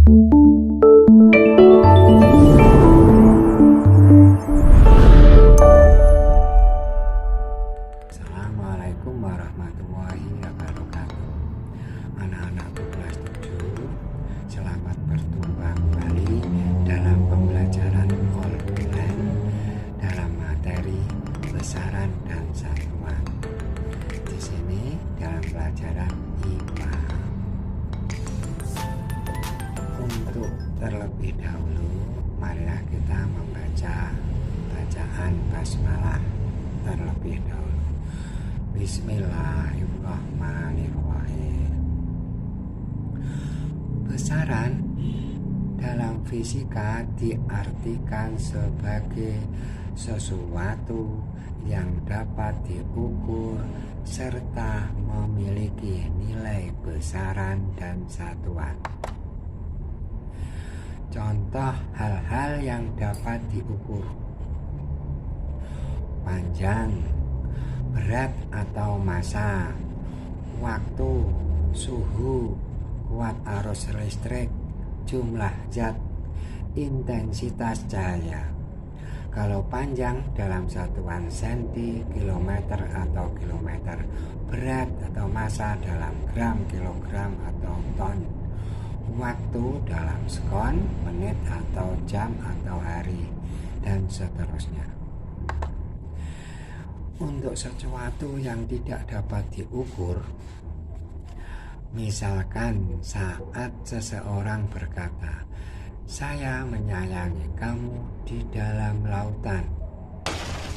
Assalamualaikum warahmatullahi wabarakatuh. Anak-anakku kelas 7, selamat berjumpa kembali dalam pembelajaran online dalam materi besaran dan satuan. Di sini dalam pelajaran IPA. Untuk terlebih dahulu, marilah kita membaca bacaan basmalah terlebih dahulu. Bismillahirrahmanirrahim. Besaran dalam fisika diartikan sebagai sesuatu yang dapat diukur serta memiliki nilai besaran dan satuan. Contoh hal-hal yang dapat diukur: panjang, berat atau massa, waktu, suhu, kuat arus listrik, jumlah zat, intensitas cahaya. Kalau panjang dalam satuan senti, kilometer atau kilometer, berat atau massa dalam gram, kilogram atau ton, waktu dalam sekon, menit atau jam atau hari, dan seterusnya. Untuk sesuatu yang tidak dapat diukur, misalkan saat seseorang berkata, "Saya menyayangi kamu di dalam lautan.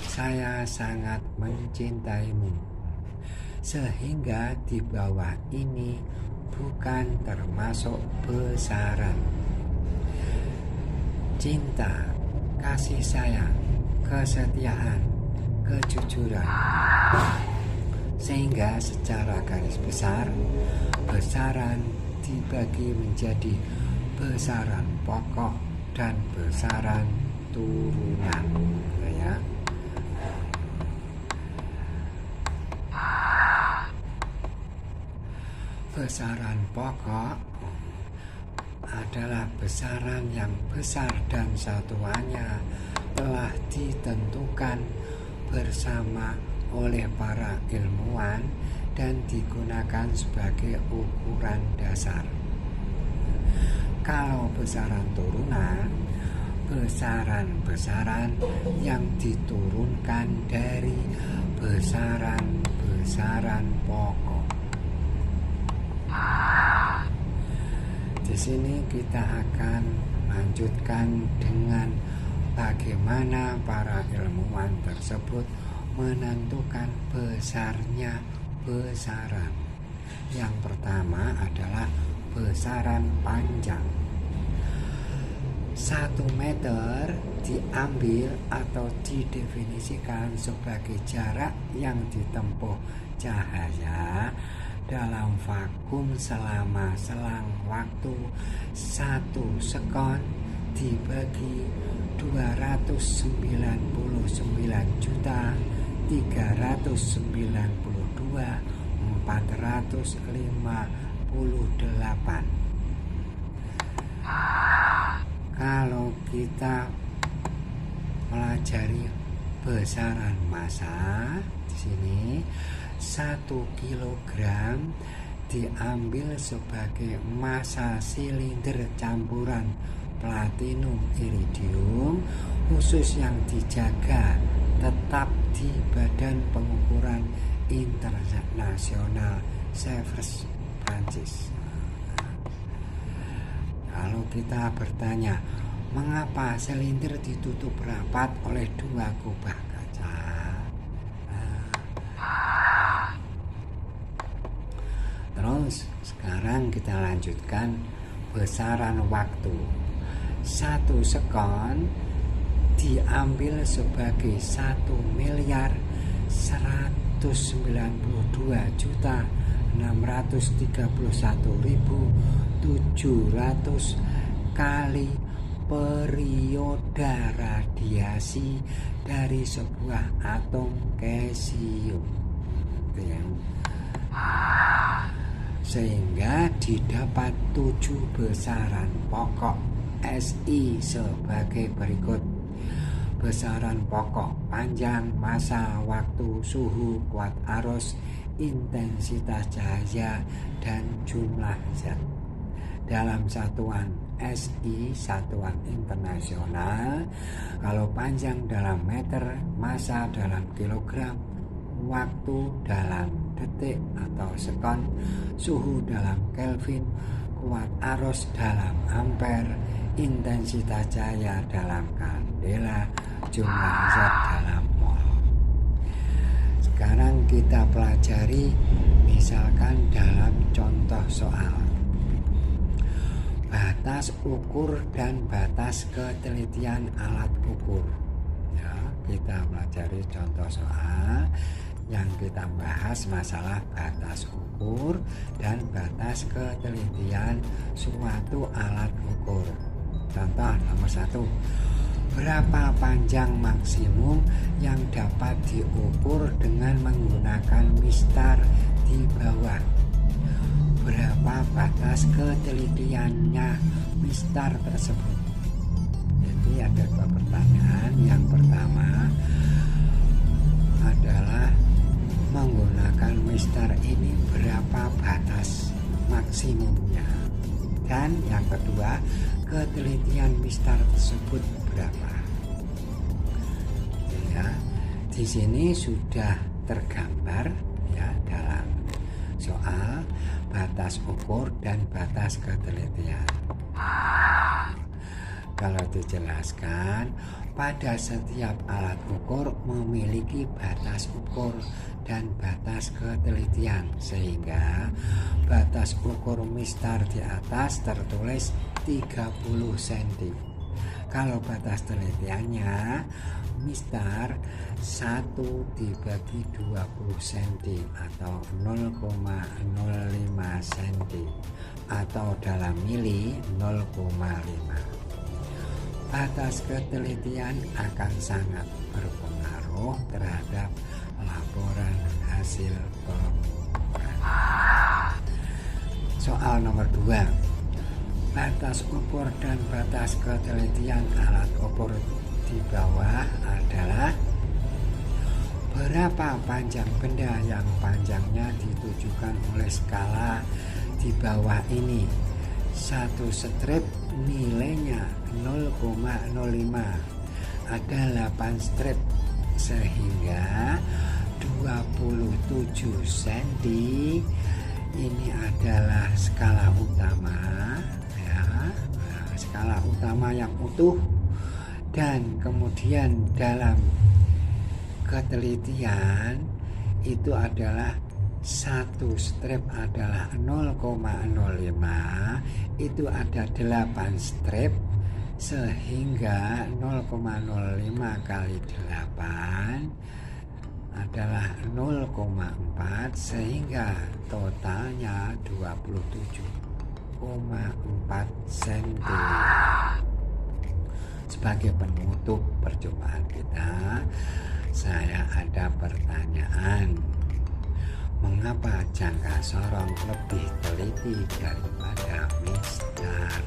Saya sangat mencintaimu." Sehingga di bawah ini bukan termasuk besaran. Cinta, kasih sayang, kesetiaan, kejujuran. Sehingga secara garis besar, besaran dibagi menjadi besaran pokok dan besaran turunan, ya. Besaran pokok adalah besaran yang besar dan satuannya telah ditentukan bersama oleh para ilmuwan dan digunakan sebagai ukuran dasar. Kalau besaran turunan, besaran-besaran yang diturunkan dari besaran-besaran pokok. Di sini kita akan lanjutkan dengan bagaimana para ilmuwan tersebut menentukan besarnya besaran. Yang pertama adalah besaran panjang. 1 meter diambil atau didefinisikan sebagai jarak yang ditempuh cahaya dalam vakum selama selang waktu 1 sekon dibagi 299.458. Kalau kita melajari besaran massa, di sini 1 kilogram diambil sebagai massa silinder campuran platinum iridium khusus yang dijaga tetap di Badan Pengukuran Internasional Sevres, Prancis. Kalau kita bertanya, mengapa silinder ditutup rapat oleh 2 kubah kaca? Terus sekarang kita lanjutkan besaran waktu. 1 sekon diambil sebagai 1.192.631.700 kali periode radiasi dari sebuah atom cesium. sehingga didapat 7 besaran pokok SI sebagai berikut. Besaran pokok: panjang, massa, waktu, suhu, kuat arus, intensitas cahaya, dan jumlah zat. Dalam satuan SI, satuan internasional, kalau panjang dalam meter, massa dalam kilogram, waktu dalam detik atau sekon, suhu dalam Kelvin, kuat arus dalam ampere, intensitas cahaya dalam kandela, jumlah zat dalam mol. Sekarang kita pelajari misalkan dalam contoh soal batas ukur dan batas ketelitian alat ukur. Ya, kita pelajari contoh soal yang kita bahas masalah batas ukur dan batas ketelitian suatu alat ukur. Contoh nomor 1, berapa panjang maksimum yang dapat diukur dengan menggunakan mistar di bawah? Berapa batas ketelitiannya mistar tersebut? Jadi ada 2 pertanyaan. Yang pertama adalah menggunakan mistar ini berapa batas maksimumnya, dan yang kedua ketelitian mistar tersebut berapa. Ya, di sini sudah tergambar ya dalam soal batas ukur dan batas ketelitian. Kalau dijelaskan, pada setiap alat ukur memiliki batas ukur dan batas ketelitian, sehingga batas ukur mistar di atas tertulis 30 cm. Kalau batas telitiannya mistar 1 dibagi 20 cm atau 0,05 cm atau dalam mili 0,5. Batas ketelitian akan sangat berpengaruh terhadap laporan hasil pengukuran. Soal nomor 2. Batas ukur dan batas ketelitian alat ukur di bawah adalah: berapa panjang benda yang panjangnya ditujukan oleh skala di bawah ini? 1 strip nilainya 0,05, ada 8 strip sehingga 27 cm. Ini adalah skala utama ya, skala utama yang utuh, dan kemudian dalam ketelitian itu adalah 1 strip adalah 0,05, itu ada 8 strip sehingga 0,05 kali 8 adalah 0,4 sehingga totalnya 27,4 cm. Sebagai penutup perjumpaan kita, saya ada pertanyaan. Mengapa jangka sorong lebih teliti daripada mistar?